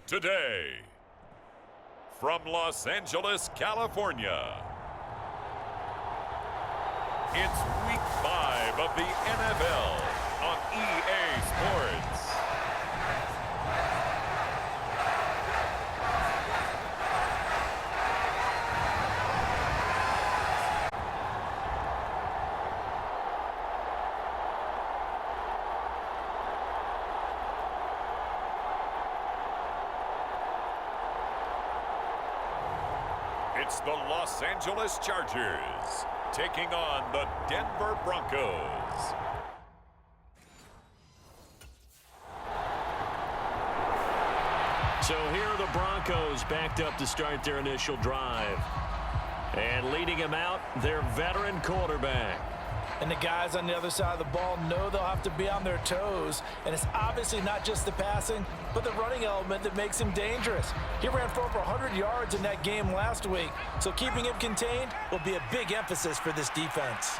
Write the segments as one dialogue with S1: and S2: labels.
S1: today. From Los Angeles, California, it's Week 5 of the NFL on EA Sports. It's the Los Angeles Chargers taking on the Denver Broncos.
S2: So here are the Broncos backed up to start their initial drive. And leading them out, their veteran quarterback.
S3: And the guys on the other side of the ball know they'll have to be on their toes. And it's obviously not just the passing, but the running element that makes him dangerous. He ran for over 100 yards in that game last week, so keeping him contained will be a big emphasis for this defense.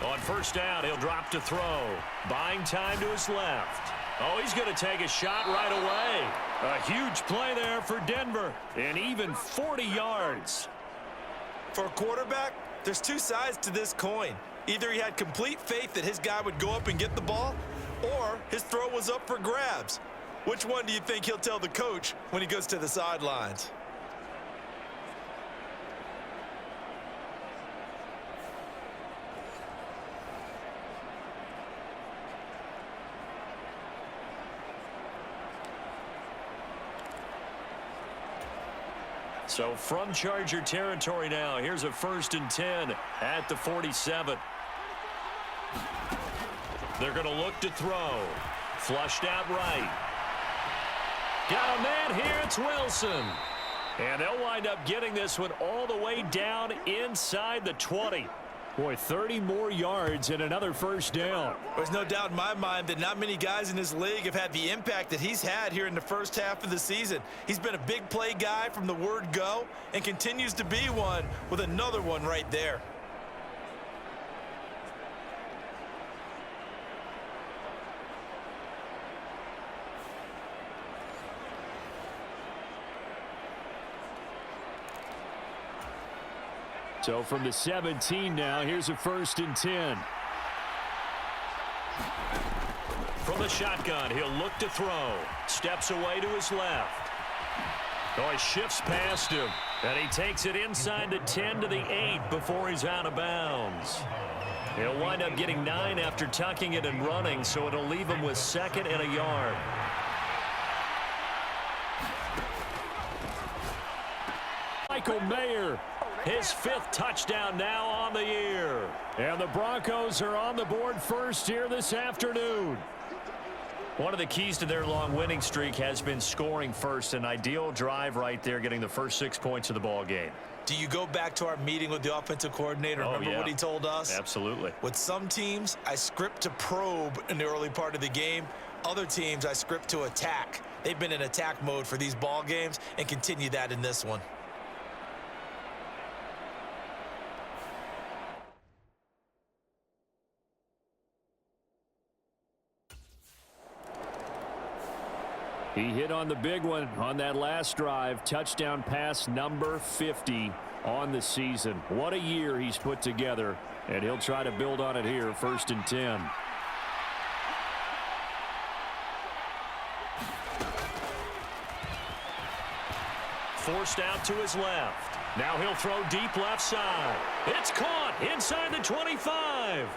S2: On first down, he'll drop to throw. Buying time to his left. Oh, he's going to take a shot right away. A huge play there for Denver, and even 40 yards.
S3: For a quarterback, there's two sides to this coin. Either he had complete faith that his guy would go up and get the ball, or his throw was up for grabs. Which one do you think he'll tell the coach when he goes to the sidelines?
S2: So from Charger territory now, here's a 1st and 10 at the 47. They're going to look to throw. Flushed out right. Got a man here, it's Wilson. And they'll wind up getting this one all the way down inside the 20. Boy, 30 more yards and another first down.
S3: There's no doubt in my mind that not many guys in this league have had the impact that he's had here in the first half of the season. He's been a big play guy from the word go and continues to be one with another one right there.
S2: So from the 17 now, here's a 1st and 10. From the shotgun, he'll look to throw. Steps away to his left. Oh, he shifts past him. And he takes it inside the 10 to the 8 before he's out of bounds. He'll wind up getting 9 after tucking it and running, so it'll leave him with 2nd and a yard. Michael Mayer. His 5th touchdown now on the year. And the Broncos are on the board first here this afternoon. One of the keys to their long winning streak has been scoring first. An ideal drive right there, getting the first 6 points of the ball game.
S3: Do you go back to our meeting with the offensive coordinator? Remember what he told us?
S2: Absolutely.
S3: With some teams, I script to probe in the early part of the game. Other teams, I script to attack. They've been in attack mode for these ball games and continue that in this one.
S2: He hit on the big one on that last drive. Touchdown pass number 50 on the season. What a year he's put together, and he'll try to build on it here, 1st and 10. Forced out to his left. Now he'll throw deep left side. It's caught inside the 25.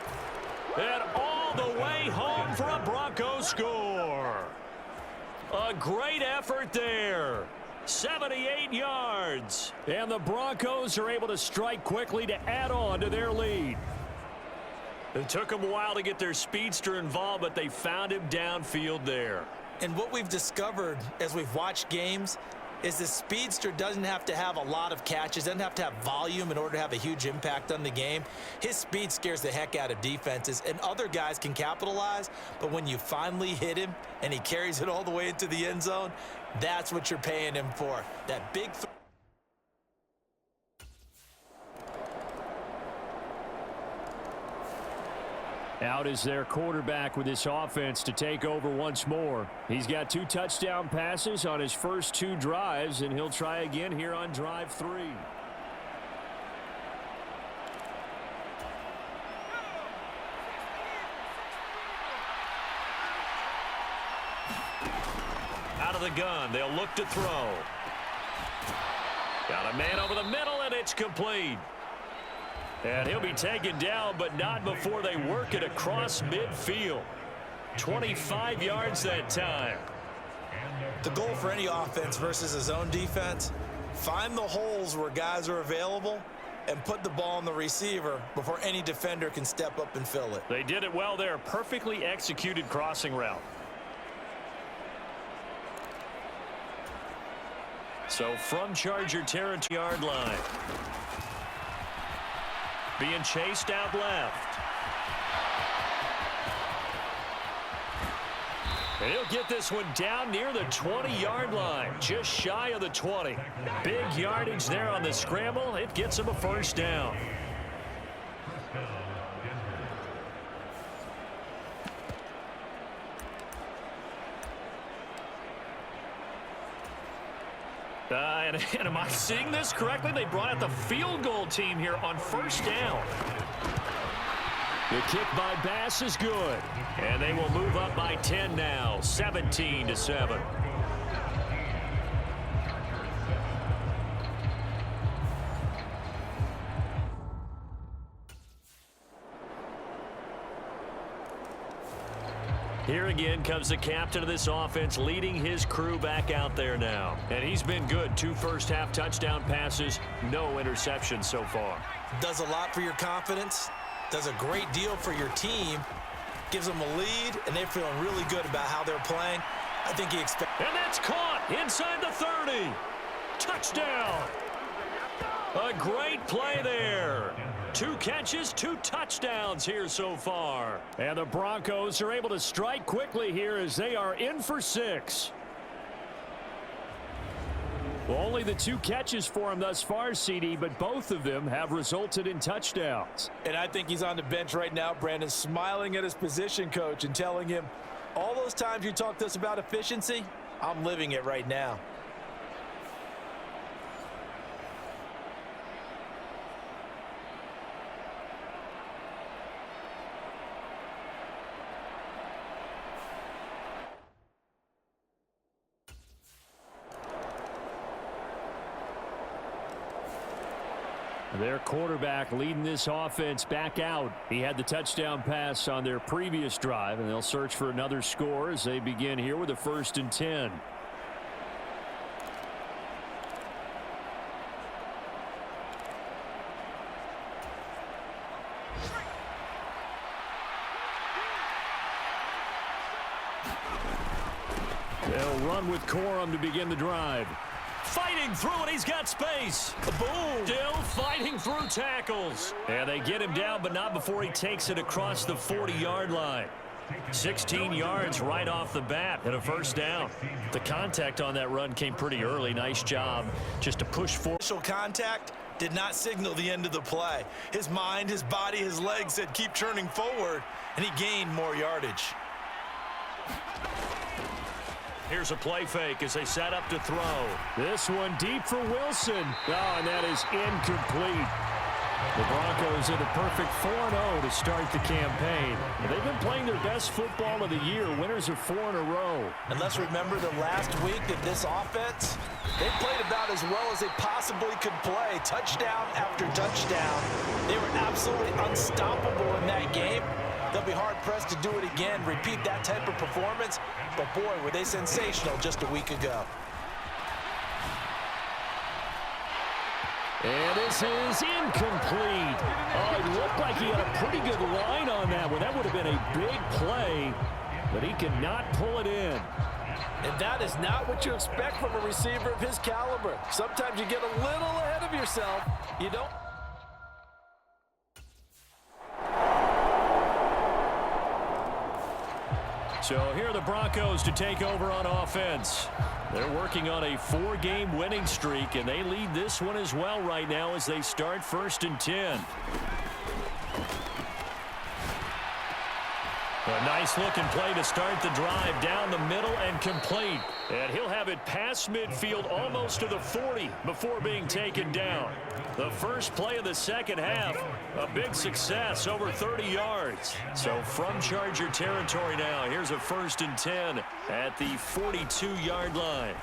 S2: And all the way home for a Broncos score. A great effort there. 78 yards. And the Broncos are able to strike quickly to add on to their lead. It took them a while to get their speedster involved, but they found him downfield there.
S3: And what we've discovered as we've watched games is the speedster doesn't have to have a lot of catches, doesn't have to have volume in order to have a huge impact on the game. His speed scares the heck out of defenses, and other guys can capitalize, but when you finally hit him and he carries it all the way into the end zone, that's what you're paying him for. That big
S2: Out is their quarterback with this offense to take over once more. He's got 2 touchdown passes on his first 2 drives, and he'll try again here on drive 3. Out of the gun, they'll look to throw. Got a man over the middle, and it's complete. And he'll be taken down, but not before they work it across midfield. 25 yards that time.
S3: The goal for any offense versus a zone defense, find the holes where guys are available and put the ball on the receiver before any defender can step up and fill it.
S2: They did it well there. Perfectly executed crossing route. So from Charger territory yard line. Being chased out left. And he'll get this one down near the 20-yard line, just shy of the 20. Big yardage there on the scramble. It gets him a first down. And am I seeing this correctly? They brought out the field goal team here on first down. The kick by Bass is good. And they will move up by 10 now, 17-7. Here again comes the captain of this offense, leading his crew back out there now. And he's been good. 2 first-half touchdown passes, no interceptions so far.
S3: Does a lot for your confidence, does a great deal for your team, gives them a lead, and they're feeling really good about how they're playing. I think he expects.
S2: And that's caught inside the 30. Touchdown. A great play there. 2 catches, 2 touchdowns here so far. And the Broncos are able to strike quickly here as they are in for 6. Well, only the 2 catches for him thus far, CD, but both of them have resulted in touchdowns.
S3: And I think he's on the bench right now, Brandon, smiling at his position coach and telling him, all those times you talked to us about efficiency, I'm living it right now.
S2: Their quarterback leading this offense back out. He had the touchdown pass on their previous drive, and they'll search for another score as they begin here with a 1st and 10. They'll run with Corum to begin the drive. Fighting through it, he's got space. Boom! Still fighting through tackles. And they get him down, but not before he takes it across the 40-yard line. 16 yards right off the bat and a first down. The contact on that run came pretty early. Nice job just to push forward.
S3: Initial contact did not signal the end of the play. His mind, his body, his legs said keep churning forward, and he gained more yardage.
S2: Here's a play fake as they set up to throw. This one deep for Wilson. Oh, and that is incomplete. The Broncos in a perfect 4-0 to start the campaign. They've been playing their best football of the year. Winners of 4 in a row.
S3: And let's remember the last week that this offense, they played about as well as they possibly could play. Touchdown after touchdown. They were absolutely unstoppable in that game. They'll be hard-pressed to do it again, repeat that type of performance. But, boy, were they sensational just a week ago.
S2: And this is incomplete. Oh, it looked like he had a pretty good line on that one. That would have been a big play, but he could not pull it in.
S3: And that is not what you expect from a receiver of his caliber. Sometimes you get a little ahead of yourself. You don't.
S2: So here are the Broncos to take over on offense. They're working on a 4-game winning streak, and they lead this one as well right now as they start 1st and 10. A nice-looking play to start the drive down the middle and complete. And he'll have it past midfield almost to the 40 before being taken down. The first play of the second half, a big success, over 30 yards. So from Charger territory now, here's a 1st and 10 at the 42-yard line.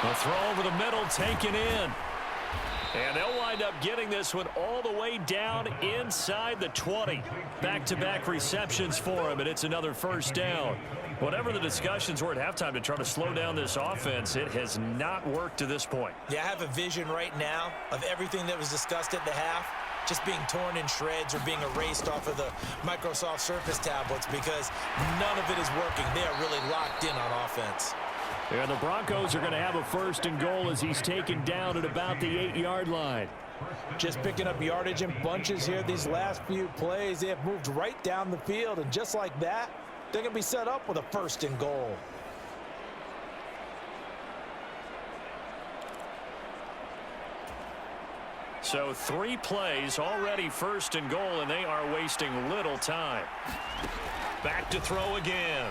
S2: The throw over the middle taken in. And they'll wind up getting this one all the way down inside the 20. Back-to-back receptions for him, and it's another 1st down. Whatever the discussions were at halftime to try to slow down this offense, it has not worked to this point.
S3: Yeah, I have a vision right now of everything that was discussed at the half just being torn in shreds or being erased off of the Microsoft Surface tablets because none of it is working. They are really locked in on offense.
S2: Yeah, the Broncos are going to have a 1st and goal as he's taken down at about the 8-yard line.
S3: Just picking up yardage in bunches here these last few plays. They have moved right down the field, and just like that, they're going to be set up with a 1st and goal.
S2: So 3 plays, already 1st and goal, and they are wasting little time. Back to throw again.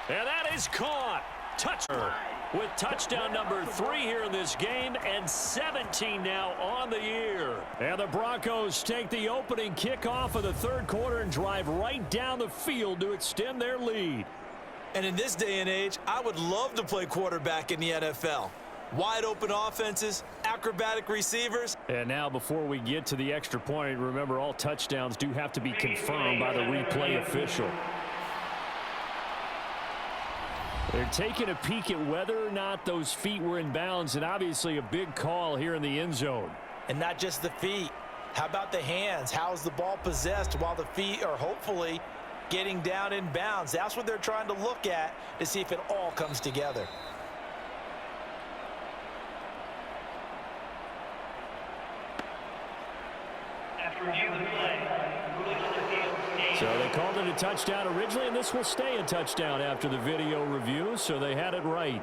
S2: And that is caught. Touchdown with touchdown number 3 here in this game, and 17 now on the year. And the Broncos take the opening kickoff of the 3rd quarter and drive right down the field to extend their lead.
S3: And in this day and age, I would love to play quarterback in the NFL. Wide open offenses, acrobatic receivers.
S2: And now before we get to the extra point, remember all touchdowns do have to be confirmed by the replay official. They're taking a peek at whether or not those feet were in bounds, and obviously a big call here in the end zone.
S3: And not just the feet. How about the hands? How's the ball possessed while the feet are hopefully getting down in bounds? That's what they're trying to look at to see if it all comes together.
S2: So they called it a touchdown originally, and this will stay a touchdown after the video review, so they had it right.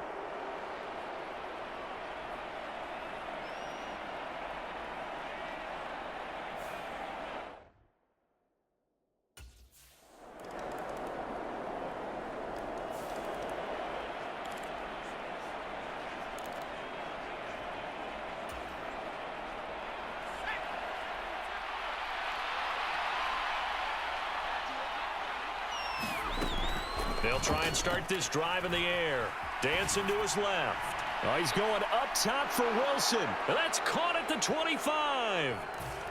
S2: They'll try and start this drive in the air. Dancing to his left. Oh, he's going up top for Wilson. That's caught at the 25.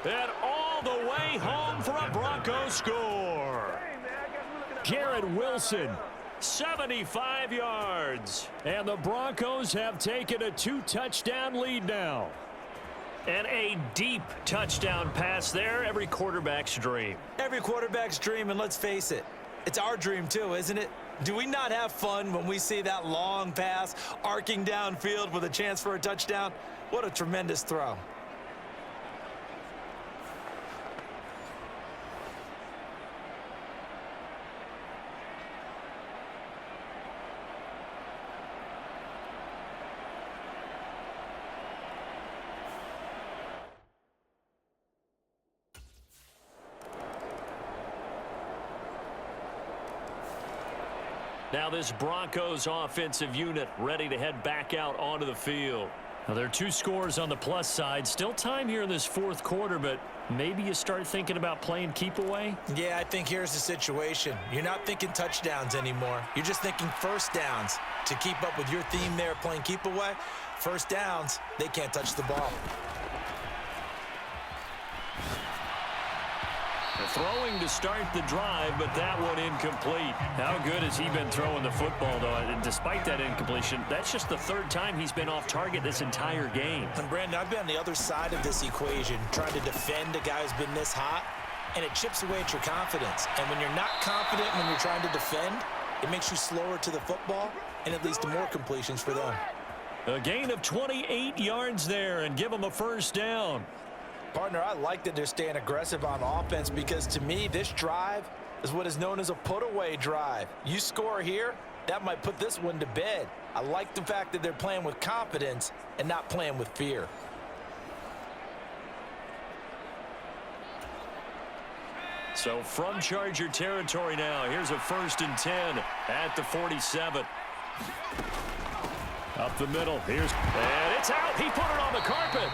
S2: And all the way home for a Broncos score. Garrett Wilson, 75 yards. And the Broncos have taken a 2-touchdown lead now. And a deep touchdown pass there. Every quarterback's dream.
S3: Every quarterback's dream, and let's face it, it's our dream too, isn't it? Do we not have fun when we see that long pass arcing downfield with a chance for a touchdown? What a tremendous throw.
S2: Now this Broncos offensive unit ready to head back out onto the field. Now there are 2 scores on the plus side. Still time here in this 4th quarter, but maybe you start thinking about playing keep away?
S3: Yeah, I think here's the situation. You're not thinking touchdowns anymore. You're just thinking 1st downs. To keep up with your theme there playing keep away, 1st downs, they can't touch the ball.
S2: Throwing to start the drive, but that one incomplete. How good has he been throwing the football, though? And despite that incompletion, that's just the 3rd time he's been off target this entire game.
S3: And Brandon, I've been on the other side of this equation, trying to defend a guy who's been this hot, and it chips away at your confidence. And when you're not confident when you're trying to defend, it makes you slower to the football, and it leads to more completions for them.
S2: A gain of 28 yards there, and give them a 1st down.
S3: Partner, I like that they're staying aggressive on offense because, to me, this drive is what is known as a put-away drive. You score here, that might put this one to bed. I like the fact that they're playing with confidence and not playing with fear.
S2: So from Charger territory now, here's a 1st and 10 at the 47. Up the middle, and it's out. He put it on the carpet.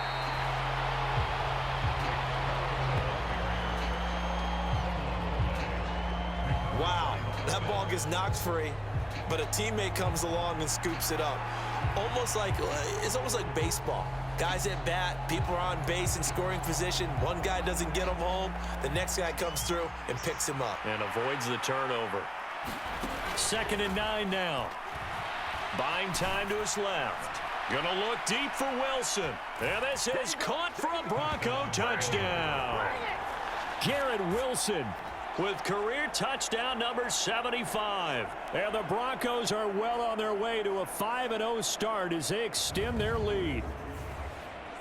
S3: Wow, that ball gets knocked free, but a teammate comes along and scoops it up. It's almost like baseball. Guys at bat, people are on base in scoring position. One guy doesn't get him home. The next guy comes through and picks him up.
S2: And avoids the turnover. 2nd and 9 now. Buying time to his left. Gonna look deep for Wilson. And this is caught for a Bronco touchdown. Garrett Wilson with career touchdown number 75. And the Broncos are well on their way to a 5-0 start as they extend their lead.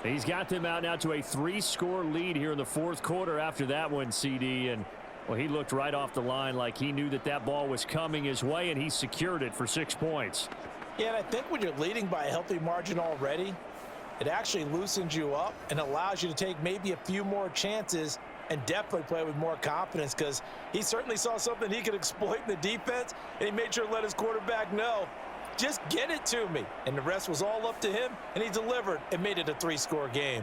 S2: He's got them out now to a 3-score lead here in the 4th quarter after that one, CD. And, well, he looked right off the line like he knew that ball was coming his way, and he secured it for 6 points.
S3: Yeah, and I think when you're leading by a healthy margin already, it actually loosens you up and allows you to take maybe a few more chances and definitely play with more confidence, because he certainly saw something he could exploit in the defense, and he made sure to let his quarterback know, just get it to me. And the rest was all up to him, and he delivered and made it a 3-score game.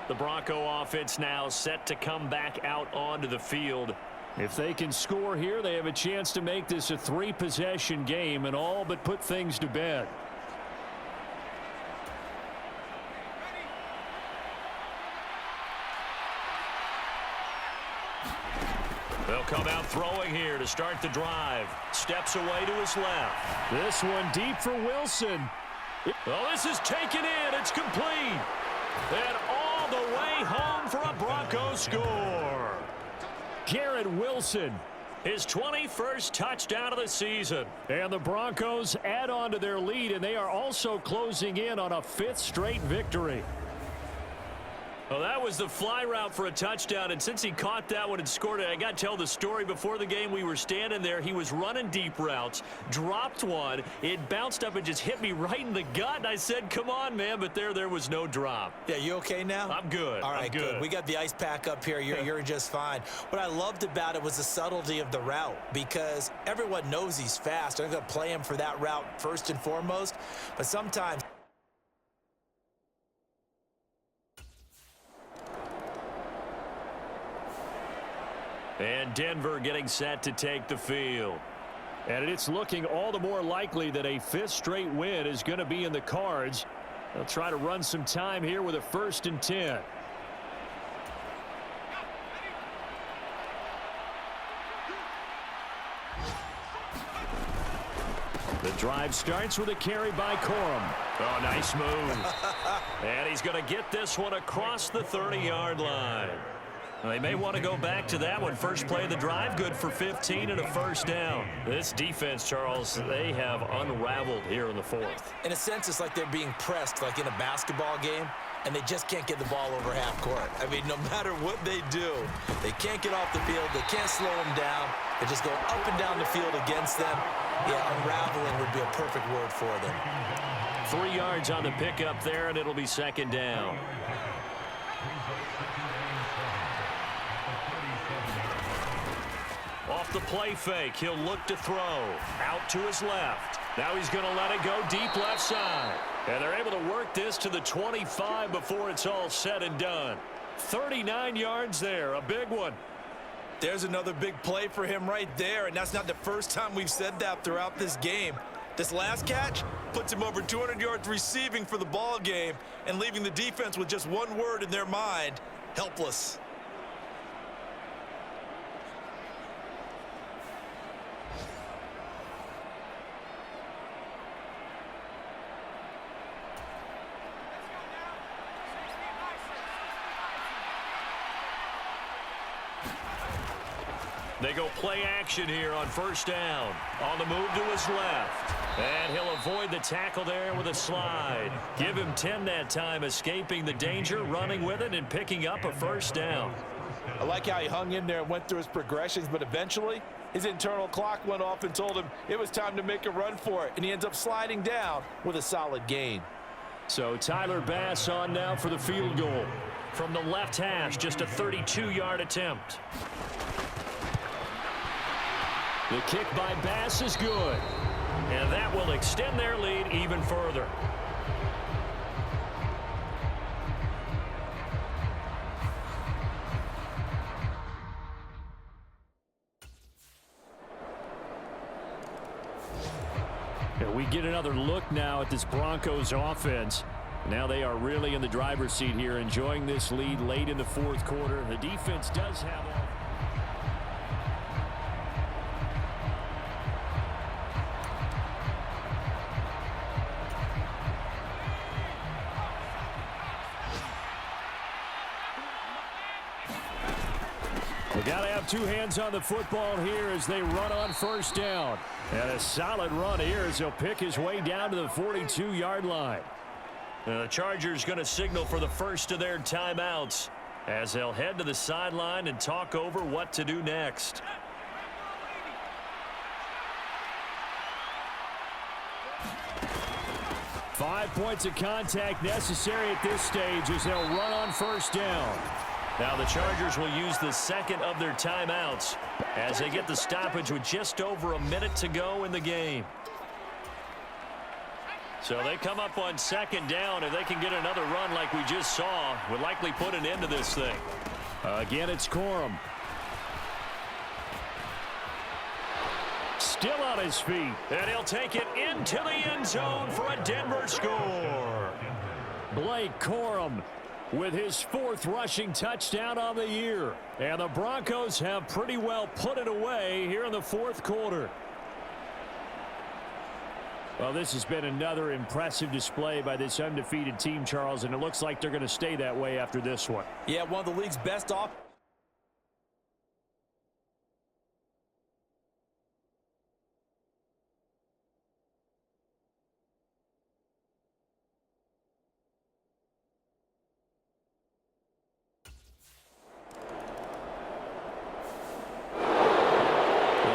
S2: The Bronco offense now set to come back out onto the field. If they can score here, they have a chance to make this a 3-possession game and all but put things to bed. They'll come out throwing here to start the drive. Steps away to his left. This one deep for Wilson. Oh, this is taken in. It's complete. And all the way home for a Broncos score. Garrett Wilson, his 21st touchdown of the season. And the Broncos add on to their lead, and they are also closing in on a 5th straight victory. Well, that was the fly route for a touchdown, and since he caught that one and scored it, I got to tell the story. Before the game, we were standing there. He was running deep routes, dropped one. It bounced up and just hit me right in the gut, and I said, come on, man, but there was no drop.
S3: Yeah, you okay now?
S2: I'm good.
S3: All right, good. We got the ice pack up here. You're just fine. What I loved about it was the subtlety of the route, because everyone knows he's fast. They're going to play him for that route first and foremost, but sometimes
S2: and Denver getting set to take the field. And it's looking all the more likely that a 5th straight win is going to be in the cards. They'll try to run some time here with a 1st and 10. The drive starts with a carry by Corum. Oh, nice move. And he's going to get this one across the 30-yard line. Well, they may want to go back to that one. First play of the drive, good for 15 and a 1st down. This defense, Charles, they have unraveled here in the 4th.
S3: In a sense, it's like they're being pressed like in a basketball game, and they just can't get the ball over half court. I mean, no matter what they do, they can't get off the field. They can't slow them down. They just go up and down the field against them. Yeah, unraveling would be a perfect word for them.
S2: 3 yards on the pickup there, and it'll be 2nd down. Off the play fake, he'll look to throw. Out to his left. Now he's going to let it go deep left side. And they're able to work this to the 25 before it's all said and done. 39 yards there, a big one.
S3: There's another big play for him right there, and that's not the first time we've said that throughout this game. This last catch puts him over 200 yards receiving for the ball game and leaving the defense with just one word in their mind: helpless.
S2: They go play action here on 1st down. On the move to his left. And he'll avoid the tackle there with a slide. Give him 10 that time, escaping the danger, running with it, and picking up a 1st down.
S3: I like how he hung in there and went through his progressions, but eventually His internal clock went off and told him it was time to make a run for it, and he ends up sliding down with a solid gain.
S2: So Tyler Bass on now for the field goal. From the left hash, just a 32-yard attempt. The kick by Bass is good. And that will extend their lead even further. And we get another look now at this Broncos offense. Now they are really in the driver's seat here, enjoying this lead late in the fourth quarter. The defense does have all. They got to have two hands on the football here as they run on first down. And a solid run here as he'll pick his way down to the 42-yard line. The Chargers going to signal for the first of their timeouts as they'll head to the sideline and talk over what to do next. Five points of contact necessary at this stage as they'll run on first down. Now the Chargers will use the second of their timeouts as they get the stoppage with just over a minute to go in the game. So they come up on second down. If they can get another run like we just saw, would likely put an end to this thing. Again, it's Corum. Still on his feet. And he'll take it into the end zone for a Denver score. Blake Corum with his fourth rushing touchdown on the year. And the Broncos have pretty well put it away here in the fourth quarter. Well, this has been another impressive display by this undefeated team, Charles, and it looks like they're going to stay that way after this one.
S3: Yeah, one of the league's best off.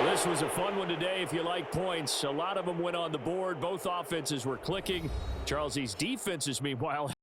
S2: This was a fun one today if you like points. A lot of them went on the board. Both offenses were clicking. Charles, these defenses, meanwhile,